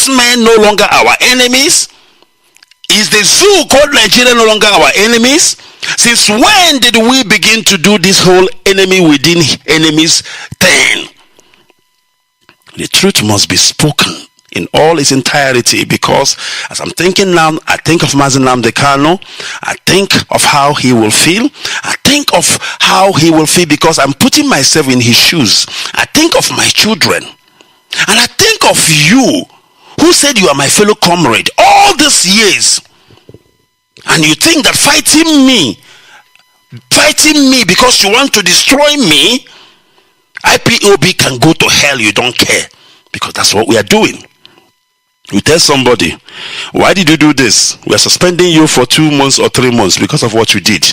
businessmen no longer our enemies? Is the zoo called Nigeria no longer our enemies? Since when did we begin to do this whole enemy within enemies thing? The truth must be spoken in all its entirety, because as I'm thinking now, I think of Mazi Nnamdi Kanu. I think of how he will feel. I think of how he will feel because I'm putting myself in his shoes. I think of my children. And I think of you who said you are my fellow comrade all these years. And you think that fighting me because you want to destroy me, IPOB can go to hell, you don't care. Because that's what we are doing. You tell somebody, why did you do this? We are suspending you for 2 months or 3 months because of what you did.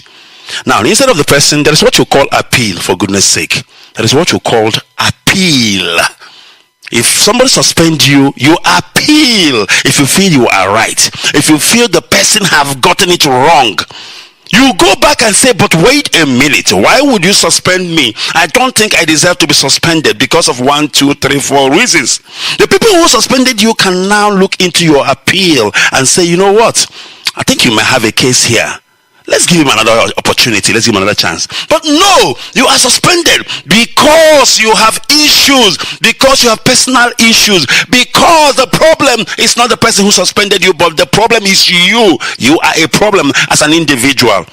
Now, instead of the person, there is what you call appeal, for goodness sake. That is what you called appeal. If somebody suspends you, you appeal. If you feel you are right. If you feel the person have gotten it wrong, you go back and say, but wait a minute, why would you suspend me? I don't think I deserve to be suspended because of 1, 2, 3, 4 reasons. The people who suspended you can now look into your appeal and say, you know what? I think you might have a case here. Let's give him another opportunity. Let's give him another chance. But no, you are suspended because you have issues, because you have personal issues, because the problem is not the person who suspended you, but the problem is you. You are a problem as an individual.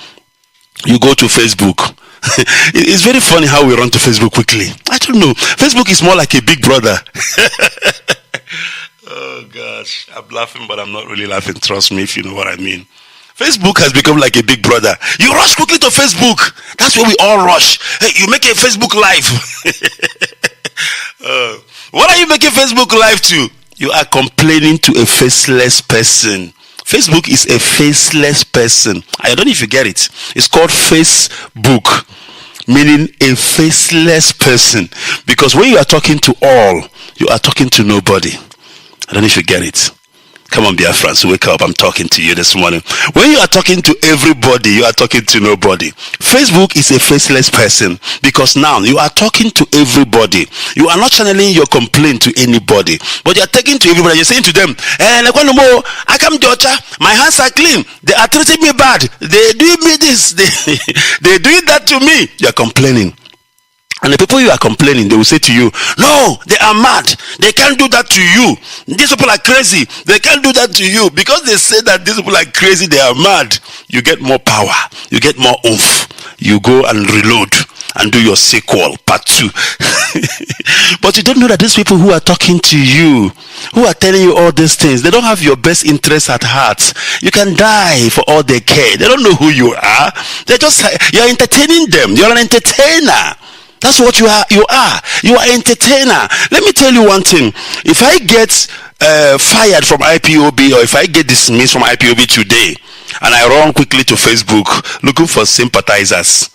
You go to Facebook. It's very funny how we run to Facebook quickly. I don't know. Facebook is more like a big brother. Oh gosh, I'm laughing, but I'm not really laughing. Trust me, if you know what I mean. Facebook has become like a big brother. You rush quickly to Facebook. That's where we all rush. Hey, you make a Facebook live. What are you making Facebook live to? You are complaining to a faceless person. Facebook is a faceless person. I don't know if you get it. It's called Facebook, meaning a faceless person. Because when you are talking to all, you are talking to nobody. I don't know if you get it. Come on, Biafrans, wake up. I'm talking to you this morning. When you are talking to everybody, you are talking to nobody. Facebook is a faceless person because now you are talking to everybody. You are not channeling your complaint to anybody, but you are talking to everybody. You're saying to them, I come to my hands are clean. They are treating me bad. They do me this. They doing that to me. You are complaining. And the people you are complaining, they will say to you, no, they are mad. They can't do that to you. These people are crazy. They can't do that to you. Because they say that these people are crazy, they are mad. You get more power. You get more oomph. You go and reload and do your sequel, part 2. But you don't know that these people who are talking to you, who are telling you all these things, they don't have your best interests at heart. You can die for all they care. They don't know who you are. You're entertaining them. You're an entertainer. That's what you are. You are entertainer. Let me tell you one thing. If I get fired from IPOB, or if I get dismissed from IPOB today, and I run quickly to Facebook looking for sympathizers,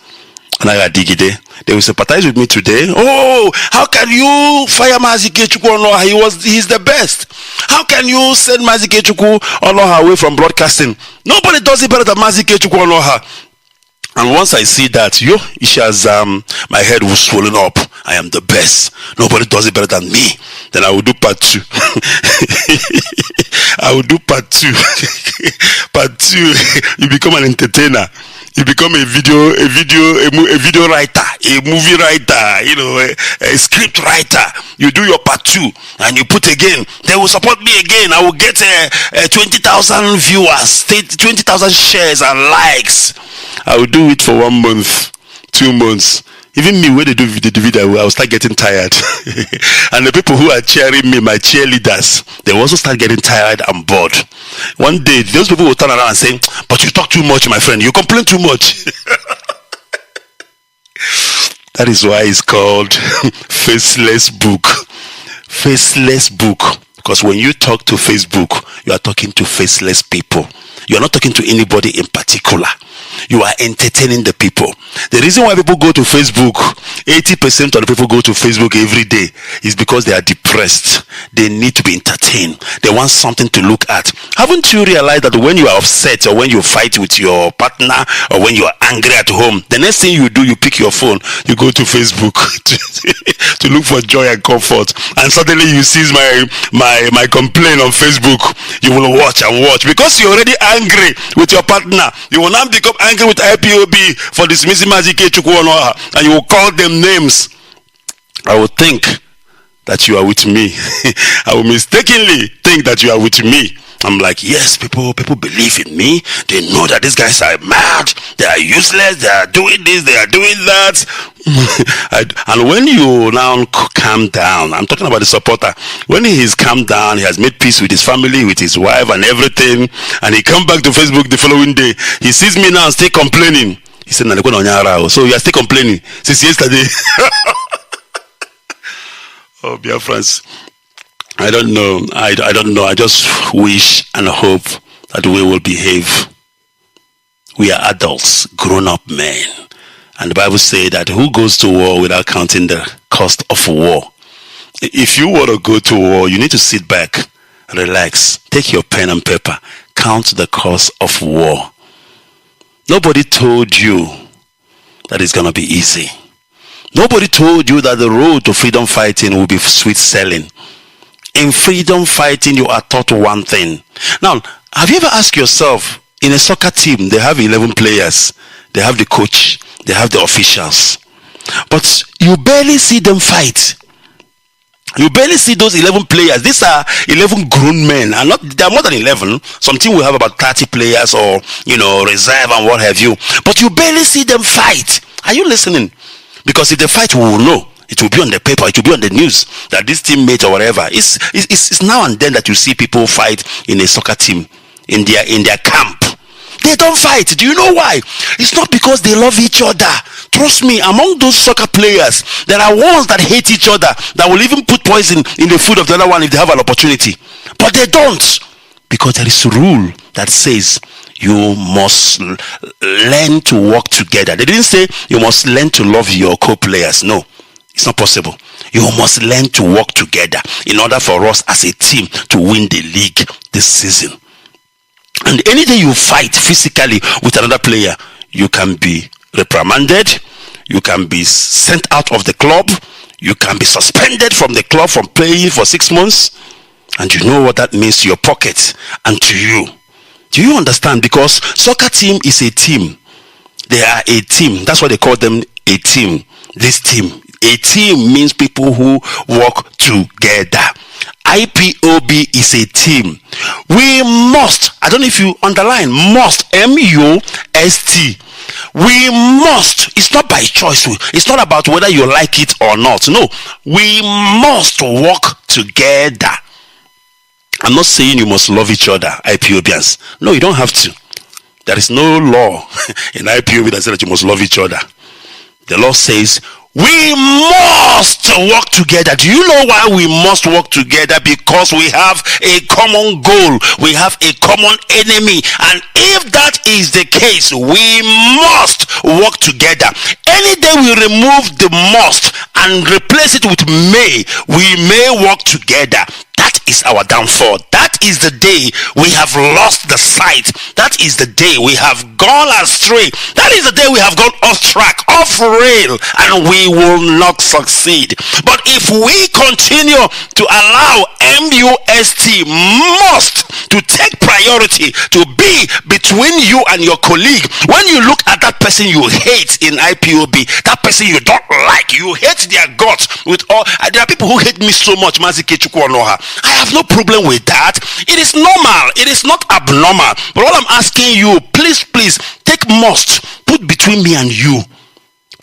and I dig it, they will sympathize with me today. Oh, how can you fire MAZI IKECHUKWU ONUOHA? He's the best. How can you send MAZI IKECHUKWU ONUOHA away from broadcasting? Nobody does it better than MAZI IKECHUKWU ONUOHA. And once I see that, my head was swollen up. I am the best. Nobody does it better than me. Then I will do part 2. I will do part 2. Part 2. You become an entertainer. You become a video writer, a movie writer, a script writer. You do your part 2 and you put again. They will support me again. I will get 20,000 viewers, 20,000 shares and likes. I will do it for 1 month, 2 months. Even me, when they do the video, I will start getting tired. And the people who are cheering me, my cheerleaders, they will also start getting tired and bored. One day, those people will turn around and say, but you talk too much, my friend. You complain too much. That is why it's called Faceless Book. Faceless Book. Because when you talk to Facebook, you are talking to faceless people. You are not talking to anybody in particular. You are entertaining the people. The reason why people go to Facebook, 80% of the people go to Facebook every day, is because they are depressed. They need to be entertained. They want something to look at. Haven't you realized that when you are upset, or when you fight with your partner, or when you are angry at home, the next thing you do, you pick your phone, you go to Facebook to look for joy and comfort, and suddenly you see my complaint on Facebook. You will watch and watch because you're already angry with your partner. You will now become angry with IPOB for dismissing MAZI IKECHUKWU ONUOHA, and you will call them names. I will think that you are with me. I will mistakenly think that you are with me. I'm like, yes, people believe in me. They know that these guys are mad. They are useless. They are doing this. They are doing that. And when you now calm down, I'm talking about the supporter. When he is calmed down, he has made peace with his family, with his wife and everything, and he come back to Facebook the following day, he sees me now still complaining. He said, so you are still complaining since yesterday. Oh, Biafrans. I don't know. I don't know. I just wish and hope that we will behave. We are adults, grown-up men. And the Bible says that who goes to war without counting the cost of war? If you want to go to war, you need to sit back, relax, take your pen and paper, count the cost of war. Nobody told you that it's going to be easy. Nobody told you that the road to freedom fighting will be sweet sailing. In freedom fighting, you are taught one thing. Now, have you ever asked yourself, in a soccer team, they have 11 players. They have the coach. They have the officials. But you barely see them fight. You barely see those 11 players. These are 11 grown men. And they are more than 11. Some team will have about 30 players or, reserve and what have you. But you barely see them fight. Are you listening? Because if they fight, we will know. It will be on the paper. It will be on the news that this teammate or whatever. It's now and then that you see people fight in a soccer team in their camp. They don't fight. Do you know why? It's not because they love each other. Trust me, among those soccer players, there are ones that hate each other, that will even put poison in the food of the other one if they have an opportunity. But they don't. Because there is a rule that says you must learn to work together. They didn't say you must learn to love your co-players. No, it's not possible. You must learn to work together in order for us as a team to win the league this season. And any day you fight physically with another player, you can be reprimanded, you can be sent out of the club, you can be suspended from the club from playing for 6 months. And you know what that means to your pocket and to you. Do you understand? Because soccer team is a team. They are a team. That's why they call them a team. This team. A team means people who work together. IPOB is a team. We must, I don't know if you underline, must, M-U-S-T. We must. It's not by choice. It's not about whether you like it or not. No. We must work together. I'm not saying you must love each other, IPOBians. No, you don't have to. There is no law in IPOB that says that you must love each other. The law says we must work together. Do you know why we must work together? Because we have a common goal. We have a common enemy. And if that is the case, we must work together. Any day we remove the must and replace it with may, we may work together. That is our downfall. That is the day we have lost the sight. That is the day we have gone astray. That is the day we have gone off track, off rail, and we will not succeed. But if we continue to allow MUST must to take priority to be between you and your colleague, when you look at that person you hate in IPOB, that person you don't like, you hate their guts with all. There are people who hate me so much, MAZI IKECHUKWU ONUOHA. I have no problem with that. It is normal. It is not abnormal. But what I'm asking you, please take must, put between me and you.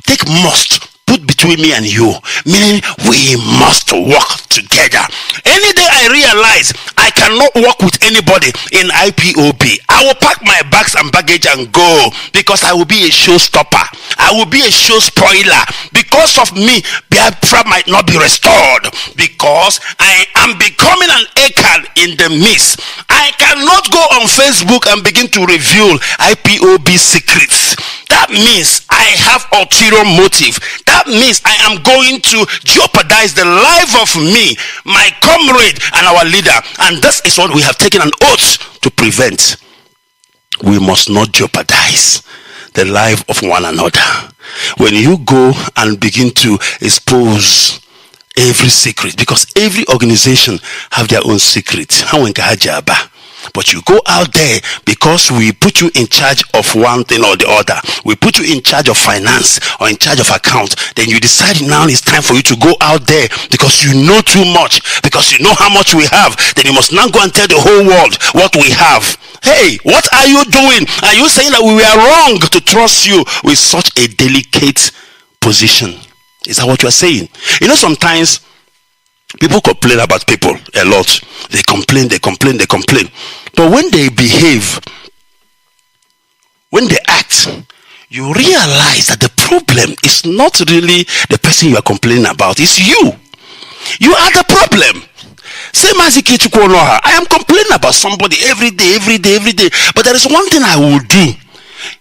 Take must, put between me and you. Meaning we must work together. Any day I realize I cannot work with anybody in IPOB. I will pack my bags and baggage and go, because I will be a showstopper. I will be a show spoiler. Because of me, Biafra might not be restored, because I am becoming an Akan in the midst. I cannot go on Facebook and begin to reveal IPOB secrets. That means I have ulterior motive. That means I am going to jeopardize the life of me, my comrade, and our leader. And this is what we have taken an oath to prevent. We must not jeopardize the life of one another. When you go and begin to expose every secret, because every organization have their own secret, but you go out there because we put you in charge of one thing or the other, we put you in charge of finance or in charge of account, then you decide now it's time for you to go out there because you know too much, because you know how much we have, then you must now go and tell the whole world what we have. Hey, what are you doing? Are you saying that we were wrong to trust you with such a delicate position? Is that what you are saying? You know, sometimes people complain about people a lot. They complain. But when they behave, when they act, you realize that the problem is not really the person you are complaining about. It's you. You are the problem. Say MAZI IKECHUKWU ONUOHA. I am complaining about somebody every day. But there is one thing I will do.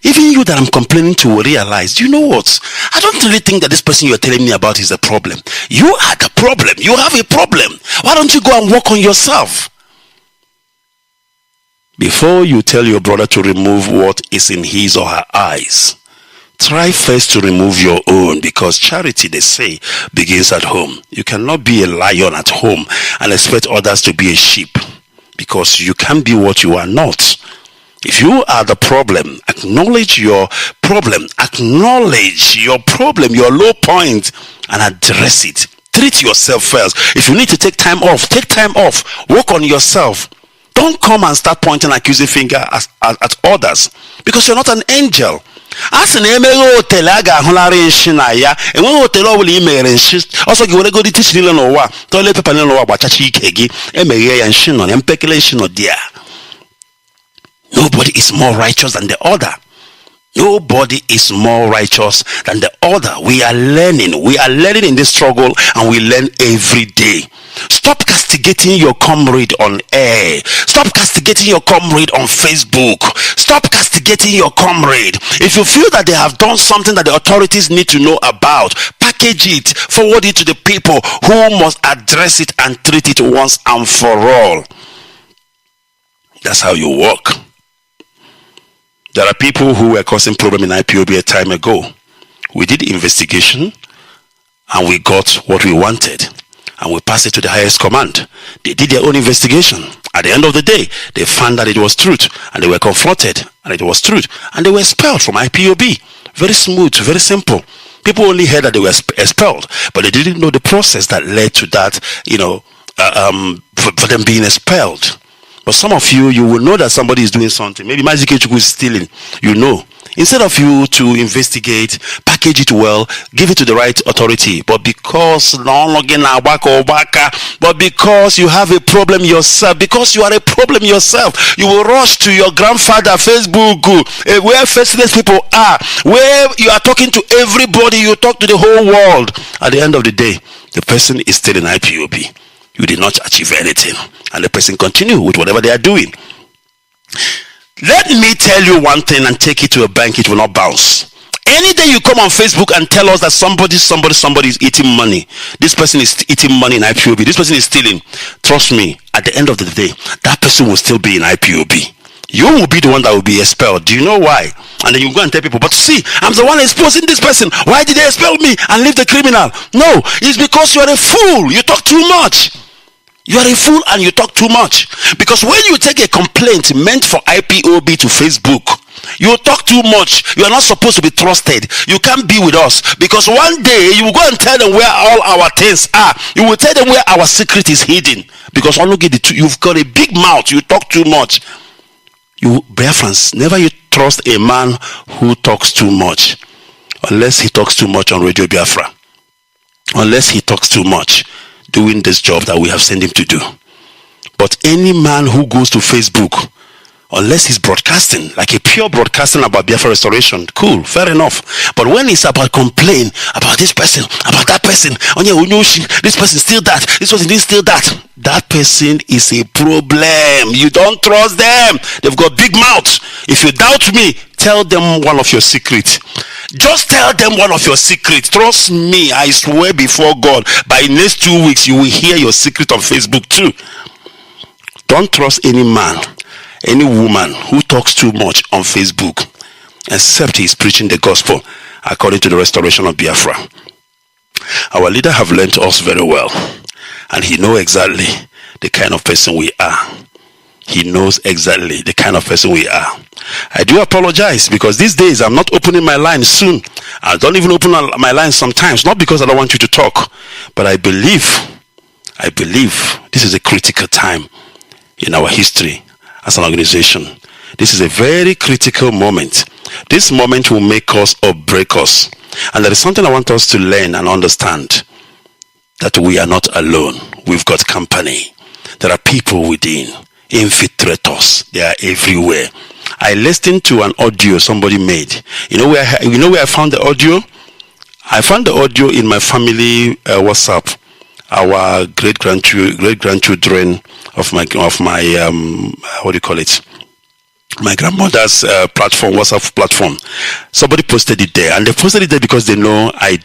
Even you that I'm complaining to will realize, you know what? I don't really think that this person you're telling me about is a problem. You are the problem. You have a problem. Why don't you go and work on yourself? Before you tell your brother to remove what is in his or her eyes, try first to remove your own, because charity, they say, begins at home. You cannot be a lion at home and expect others to be a sheep, because you can't be what you are not. If you are the problem, acknowledge your problem, your low point, and address it. Treat yourself first. If you need to take time off, take time off. Work on yourself. Don't come and start pointing accusing finger at others, because you're not an angel. As an hotel, I got Shina, and one hotel will email and shit. Also, you want to go to teach Nilo, toilet paper, no, Bachachi, Emma, and Shin on impeculation or dear. Nobody is more righteous than the other. Nobody is more righteous than the other. We are learning in this struggle, and we learn every day. Stop castigating your comrade on air. Stop castigating your comrade on Facebook. Stop castigating your comrade. If you feel that they have done something that the authorities need to know about, package it, forward it to the people who must address it and treat it once and for all. That's how you work. There are people who were causing problem in IPOB a time ago. We did investigation and we got what we wanted, and we passed it to the highest command. They did their own investigation. At the end of the day, they found that it was truth, and they were confronted and it was truth, and they were expelled from IPOB. Very smooth, very simple. People only heard that they were expelled, but they didn't know the process that led to that, for them being expelled. But some of you will know that somebody is doing something. Maybe MAZI IKECHUKWU is stealing. You know. Instead of you to investigate, package it well, give it to the right authority. But because you have a problem yourself, because you are a problem yourself, you will rush to your grandfather Facebook, where faceless people are, where you are talking to everybody, you talk to the whole world. At the end of the day, the person is still in IPOB. You did not achieve anything, and the person continue with whatever they are doing. Let me tell you one thing and take it to a bank, it will not bounce. Any day you come on Facebook and tell us that somebody is eating money, this person is eating money in IPOB, this person is stealing, trust me, at the end of the day, that person will still be in IPOB. You will be the one that will be expelled. Do you know why? And then you go and tell people, but see, I'm the one exposing this person. Why did they expel me and leave the criminal? No, it's because you are a fool. You talk too much. You are a fool and you talk too much. Because when you take a complaint meant for IPOB to Facebook, you talk too much. You are not supposed to be trusted. You can't be with us. Because one day you will go and tell them where all our things are. You will tell them where our secret is hidden. Because you've got a big mouth. You talk too much. You Biafrans, never you trust a man who talks too much. Unless he talks too much on Radio Biafra. Unless he talks too much doing this job that we have sent him to do. But any man who goes to Facebook, unless he's broadcasting, like a pure broadcasting about Biafra restoration, cool, fair enough. But when it's about complain about this person, about that person, this person steal that, this person didn't steal that, that person is a problem. You don't trust them. They've got big mouths. If you doubt me, tell them one of your secrets. Just tell them one of your secrets. Trust me, I swear before God, by next 2 weeks you will hear your secret on Facebook too. Don't trust any man, any woman who talks too much on Facebook, except he is preaching the gospel according to the restoration of Biafra. Our leader have learned us very well, and he knows exactly the kind of person we are. He knows exactly the kind of person we are. I do apologize because these days I'm not opening my line soon. I don't even open my line sometimes, not because I don't want you to talk, but I believe this is a critical time in our history as an organization. This is a very critical moment. This moment will make us or break us. And there is something I want us to learn and understand, that we are not alone. We've got company. There are people within, infiltrators. They are everywhere. I listened to an audio somebody made. You know where I found the audio? I found the audio in my family WhatsApp. Our great grandchildren of my what do you call it? My grandmother's platform, WhatsApp platform. Somebody posted it there, and they posted it there because they know I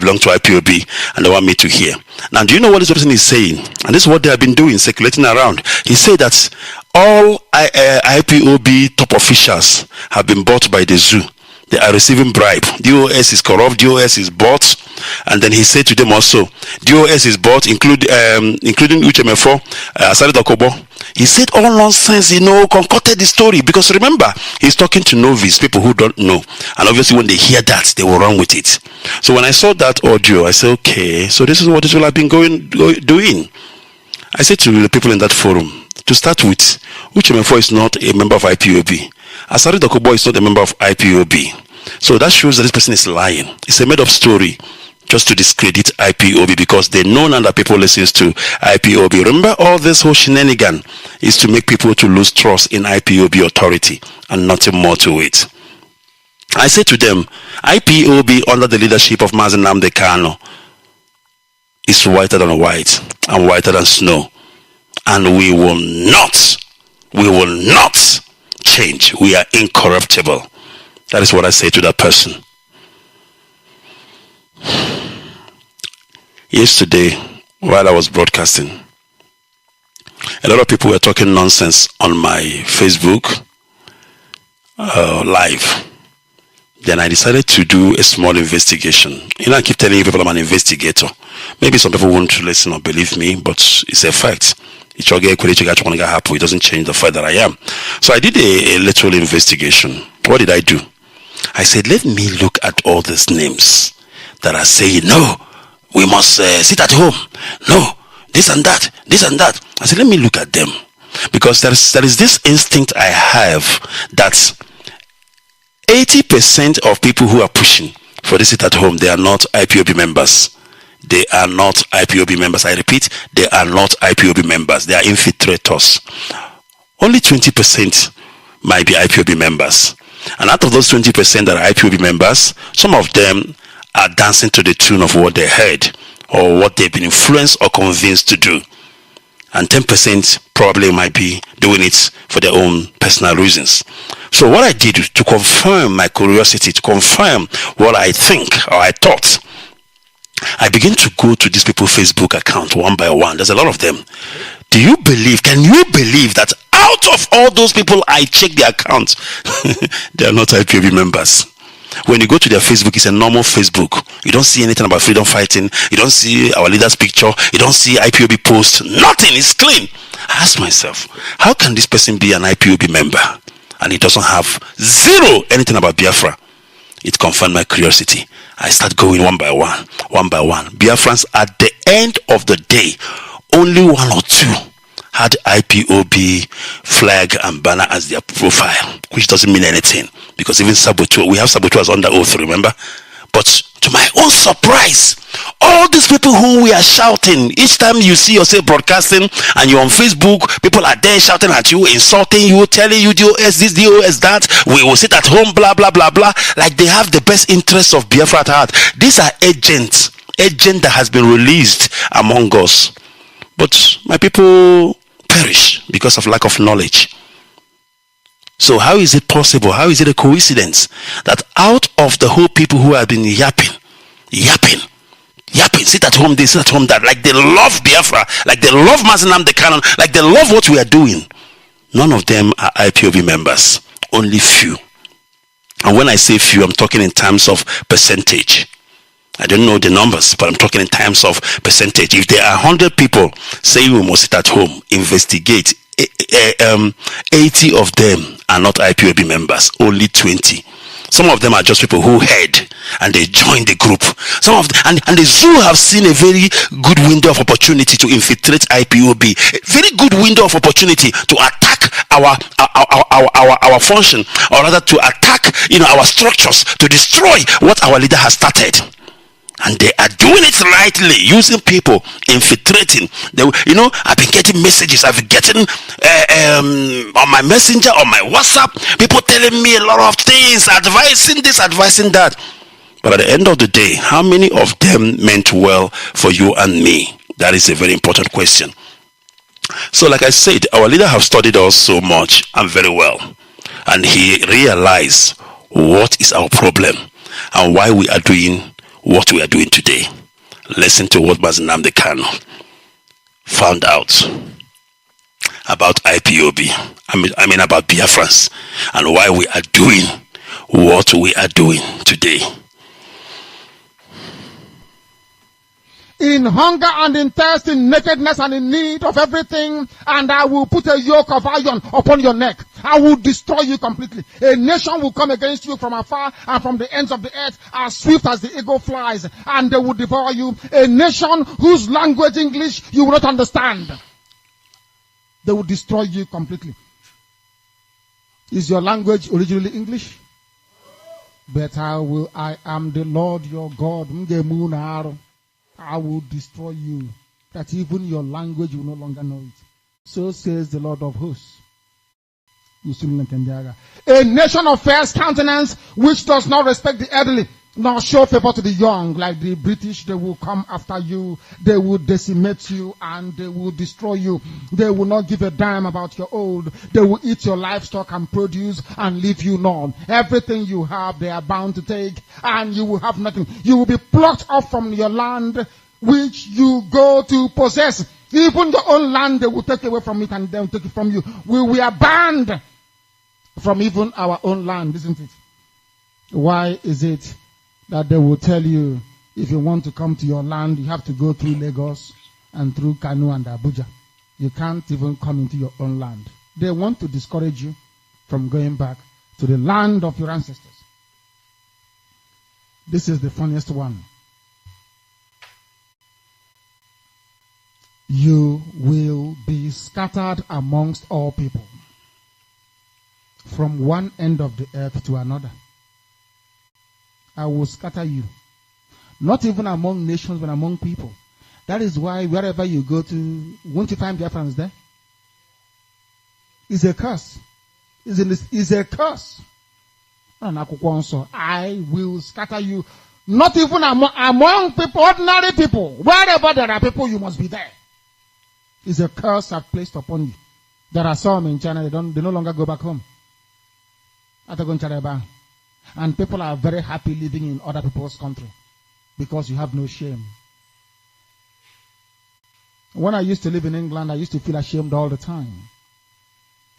belong to IPOB and they want me to hear. Now, do you know what this person is saying? And this is what they have been doing, circulating around. He said that all IPOB top officials have been bought by the zoo. They are receiving bribe. DOS is corrupt. DOS is bought. And then he said to them also, DOS is bought, including UCHMF4, SADEC. He said all nonsense, concocted the story. Because remember, he's talking to novice, people who don't know. And obviously when they hear that, they will run with it. So when I saw that audio, I said, okay, so this is what Israel have been doing. I said to the people in that forum, to start with, UCHMF4 is not a member of IPOB. SADEC is not a member of IPOB. So that shows that this person is lying. It's a made-up story just to discredit IPOB, because they know now that people listen to IPOB. Remember, all this whole shenanigan is to make people to lose trust in IPOB authority and nothing more to it. I say to them, IPOB under the leadership of Mazi Nnamdi Kanu is whiter than white and whiter than snow. And we will not change. We are incorruptible. That is what I say to that person. Yesterday, while I was broadcasting, a lot of people were talking nonsense on my Facebook live. Then I decided to do a small investigation. I keep telling you people I'm an investigator. Maybe some people won't listen or believe me, but it's a fact. It doesn't change the fact that I am. So I did a little investigation. What did I do? I said, let me look at all these names that are saying, no, we must sit at home. No, this and that, this and that. I said, let me look at them. Because there is this instinct I have that 80% of people who are pushing for this sit at home, they are not IPOB members. They are not IPOB members. I repeat, they are not IPOB members. They are infiltrators. Only 20% might be IPOB members. And out of those 20% that are IPOB members, some of them are dancing to the tune of what they heard or what they've been influenced or convinced to do. And 10% probably might be doing it for their own personal reasons. So what I did to confirm my curiosity, to confirm what I think or I thought, I begin to go to these people's Facebook account one by one. There's a lot of them. Can you believe that out of all those people I check their accounts, they are not IPOB members? When you go to their Facebook, it's a normal Facebook. You don't see anything about freedom fighting. You don't see our leader's picture. You don't see IPOB posts. Nothing. It's clean. I ask myself, how can this person be an IPOB member and he doesn't have zero anything about Biafra? It confirmed my curiosity. I start going one by one. Biafrans, at the end of the day, only one or two had IPOB flag and banner as their profile, which doesn't mean anything, because even saboteur, we have saboteurs under oath, remember? But to my own surprise, all these people who we are shouting, each time you see yourself broadcasting and you're on Facebook, people are there shouting at you, insulting you, telling you DOS this, DOS that, we will sit at home, blah, blah, blah, blah, like they have the best interests of Biafra at heart. These are agent that has been released among us. But my people perish because of lack of knowledge. So how is it possible? How is it a coincidence that out of the whole people who have been yapping, sit at home this, sit at home that, like they love Biafra, like they love Mazi Nnamdi Kanu, like they love what we are doing, none of them are IPOB members, only few. And when I say few, I'm talking in terms of percentage. I don't know the numbers, but I'm talking in terms of percentage. If there are 100 people saying we must sit at home, investigate, 80 of them are not IPOB members, only 20. Some of them are just people who heard and they joined the group. Some of them, and the zoo have seen a very good window of opportunity to infiltrate IPOB, a very good window of opportunity to attack our function, or rather to attack our structures, to destroy what our leader has started. And they are doing it rightly, using people, infiltrating. I've been getting messages. I've been getting on my messenger, on my WhatsApp, people telling me a lot of things, advising this, advising that. But at the end of the day, how many of them meant well for you and me? That is a very important question. So like I said, our leader have studied us so much and very well. And he realized what is our problem and why we are doing what we are doing today. Listen to what Mazi Nnamdi Kanu found out about IPOB. I mean about Biafrans, and why we are doing what we are doing today. In hunger and in thirst, in nakedness and in need of everything, and I will put a yoke of iron upon your neck. I will destroy you completely. A nation will come against you from afar and from the ends of the earth, as swift as the eagle flies, and they will devour you. A nation whose language, English, you will not understand. They will destroy you completely. Is your language originally English? But I am the Lord your God. I will destroy you, that even your language will no longer know it. So says the Lord of hosts. A nation of fair countenance, which does not respect the elderly, nor show favor to the young. Like the British, they will come after you, they will decimate you, and they will destroy you. They will not give a damn about your old. They will eat your livestock and produce and leave you none. Everything you have, they are bound to take, and you will have nothing. You will be plucked off from your land, which you go to possess. Even your own land, they will take away from it, and they will take it from you. We are banned from even our own land, isn't it? Why is it that they will tell you, if you want to come to your land, you have to go through Lagos and through Kanu and Abuja. You can't even come into your own land. They want to discourage you from going back to the land of your ancestors. This is the funniest one. You will be scattered amongst all people, from one end of the earth to another. I will scatter you. Not even among nations, but among people. That is why wherever you go to, won't you find Biafrans there? It's a curse. It's a curse. I will scatter you. Not even among people, ordinary people. Wherever there are people, you must be there. It's a curse I've placed upon you. There are some in China, they no longer go back home. And people are very happy living in other people's country because you have no shame. When I used to live in England, I used to feel ashamed all the time.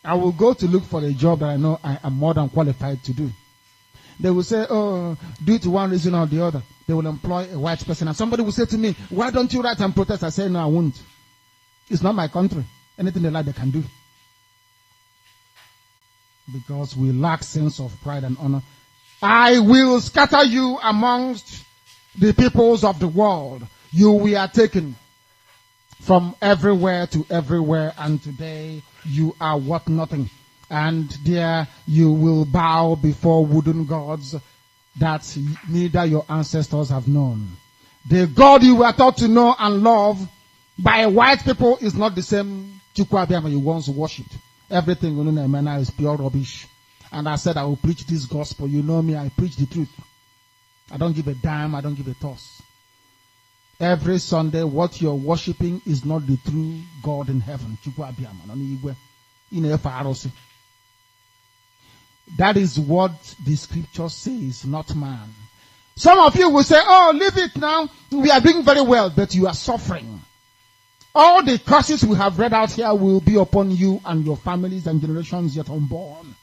I will go to look for a job that I know I am more than qualified to do. They will say, oh, due to one reason or the other, they will employ a white person. And somebody will say to me, why don't you write and protest? I say, no, I won't. It's not my country. Anything they like, they can do. Because we lack sense of pride and honor. I will scatter you amongst the peoples of the world. You we are taken from everywhere to everywhere, and today you are worth nothing. And there you will bow before wooden gods. that neither your ancestors have known. The God you were taught to know and love by white people is not the same Chukwu Abiyama you once worshipped. Everything now is pure rubbish. And I said I will preach this gospel. You know me, I preach the truth. I don't give a damn, I don't give a toss. Every Sunday, what you're worshipping is not the true God in heaven. Chukwu Abiyama. That is what the scripture says, not man. Some of you will say, oh, leave it now. We are doing very well, but you are suffering. All the curses we have read out here will be upon you and your families and generations yet unborn.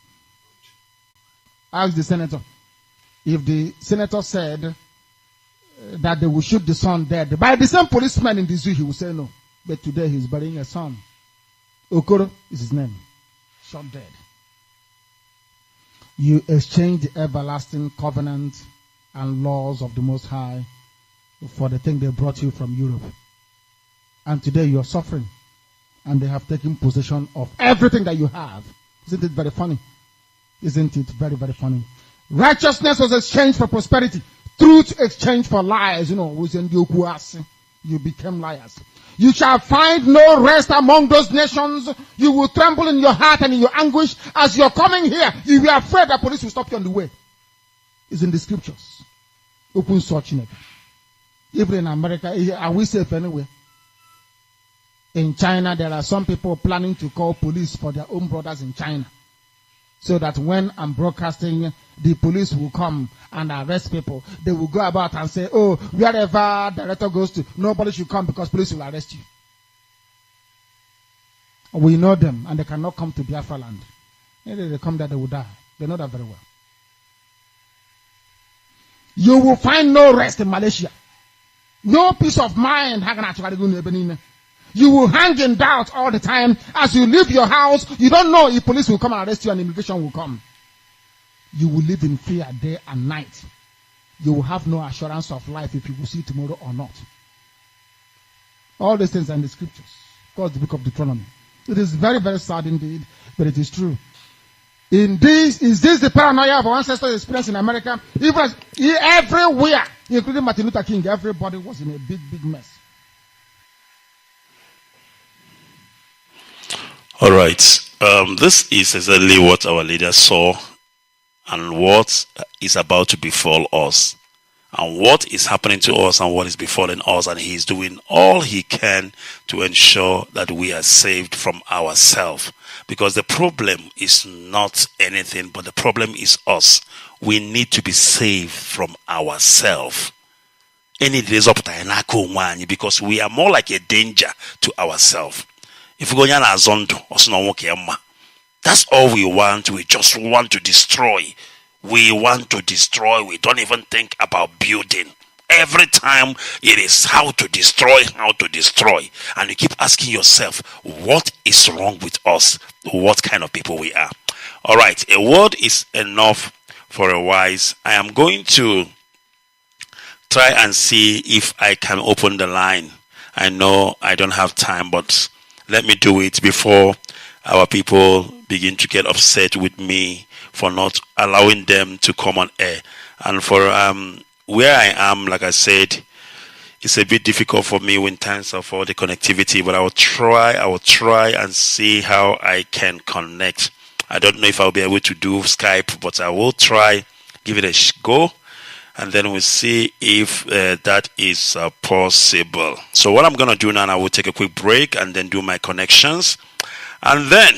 Ask the senator. If the senator said that they will shoot the son dead by the same policeman in the zoo, he will say no. But today he's burying a son. Okoro is his name. Shot dead. You exchange the everlasting covenant and laws of the Most High for the thing they brought you from Europe. And today you are suffering. And they have taken possession of everything that you have. Isn't it very funny? Isn't it very, very funny? Righteousness was exchanged for prosperity. Truth exchanged for lies. You became liars. You shall find no rest among those nations. You will tremble in your heart and in your anguish as you're coming here. You will be afraid that police will stop you on the way. It's in the scriptures. Open search. Even in America, are we safe anywhere? In China, there are some people planning to call police for their own brothers in China. So that when I'm broadcasting, the police will come and arrest people. They will go about and say, oh, wherever director goes to, nobody should come because police will arrest you. We know them and they cannot come to Biafra land. Maybe they come there, they will die. They know that very well. You will find no rest in Malaysia. No peace of mind. You will hang in doubt all the time. As you leave your house, you don't know if police will come and arrest you and immigration will come. You will live in fear day and night. You will have no assurance of life if you will see tomorrow or not. All these things are in the scriptures. God's the book of Deuteronomy. It is very, very sad indeed, but it is true. Is this the paranoia of our ancestors experienced in America? Everywhere, including Martin Luther King, everybody was in a big, big mess. All right. This is exactly what our leader saw and what is about to befall us and what is happening to us and what is befalling us, and he is doing all he can to ensure that we are saved from ourselves, because the problem is not anything but the problem is us. We need to be saved from ourselves. Because we are more like a danger to ourselves. If we go that's all we want. We just want to destroy. We want to destroy. We don't even think about building. Every time it is how to destroy. And you keep asking yourself, what is wrong with us? What kind of people we are? All right, a word is enough for a wise. I am going to try and see if I can open the line. I know I don't have time, but let me do it before our people begin to get upset with me for not allowing them to come on air. And for where I am, like I said, it's a bit difficult for me in terms of all the connectivity, but I will try and see how I can connect. I don't know if I'll be able to do Skype, but I will try, give it a go, and then we'll see if that is possible. So what I'm going to do now, I will take a quick break and then do my connections. And then,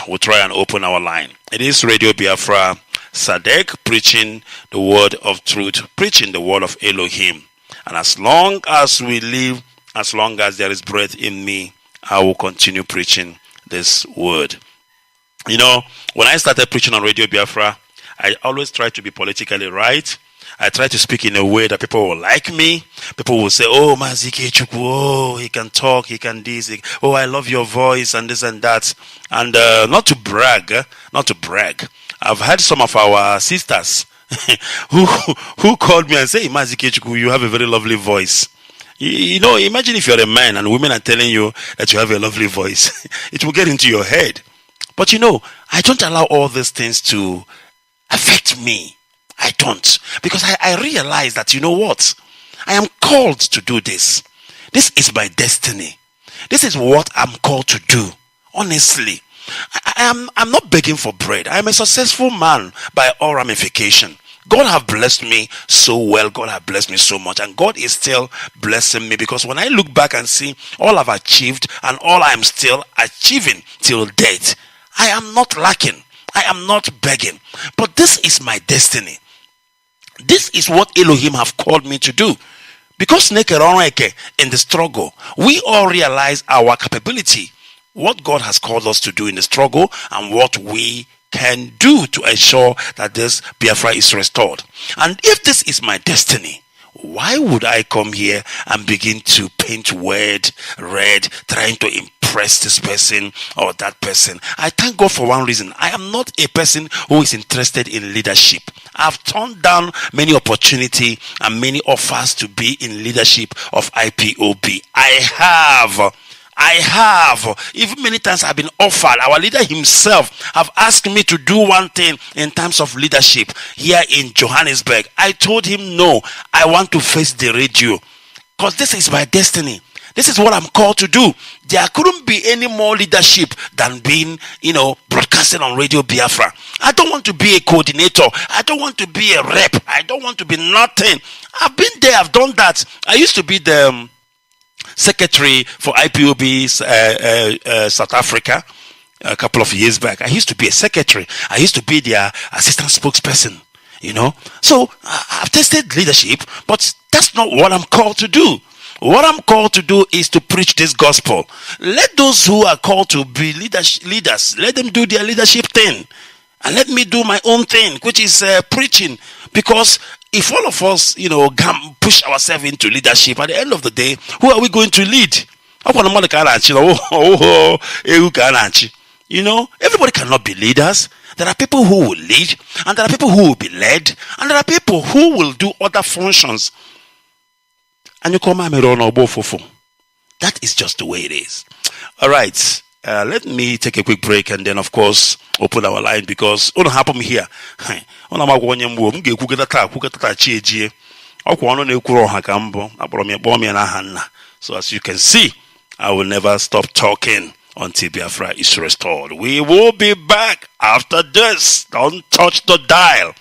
we'll try and open our line. It is Radio Biafra, SADEC, preaching the word of truth, preaching the word of Elohim. And as long as we live, as long as there is breath in me, I will continue preaching this word. You know, when I started preaching on Radio Biafra, I always try to be politically right. I try to speak in a way that people will like me. People will say, oh, MAZI IKECHUKWU, oh, he can talk, he can this. Oh, I love your voice and this and that. And not to brag. I've had some of our sisters who called me and say, MAZI IKECHUKWU, you have a very lovely voice. You know, imagine if you're a man and women are telling you that you have a lovely voice. It will get into your head. But you know, I don't allow all these things to affect me. I don't. Because I realize that, you know what? I am called to do this. This is my destiny. This is what I'm called to do. Honestly. I'm not begging for bread. I'm a successful man by all ramification. God have blessed me so well. God have blessed me so much. And God is still blessing me, because when I look back and see all I've achieved and all I'm still achieving till date, I am not lacking. I am not begging. But this is my destiny. This is what Elohim have called me to do. Because in the struggle, we all realize our capability, what God has called us to do in the struggle, and what we can do to ensure that this Biafra is restored. And if this is my destiny, why would I come here and begin to paint red, trying to impress this person or that person? I thank God for one reason. I am not a person who is interested in leadership. I've turned down many opportunities and many offers to be in leadership of IPOB. I have. Even many times I've been offered. Our leader himself have asked me to do one thing in terms of leadership here in Johannesburg. I told him no. I want to face the radio, because this is my destiny. This is what I'm called to do. There couldn't be any more leadership than being, broadcasting on Radio Biafra. I don't want to be a coordinator. I don't want to be a rep. I don't want to be nothing. I've been there. I've done that. I used to be the secretary for IPOB South Africa a couple of years back. I used to be a secretary. I used to be their assistant spokesperson, So I've tested leadership, but that's not what I'm called to do. What I'm called to do is to preach this gospel. Let those who are called to be leaders, let them do their leadership thing. And let me do my own thing, which is preaching. Because if all of us, push ourselves into leadership, at the end of the day, who are we going to lead? Everybody cannot be leaders. There are people who will lead, and there are people who will be led, and there are people who will do other functions. And you come that is just the way it is. All right. Let me take a quick break and then, of course, open our line, because it happen here. So as you can see, I will never stop talking until Biafra is restored. We will be back after this. Don't touch the dial.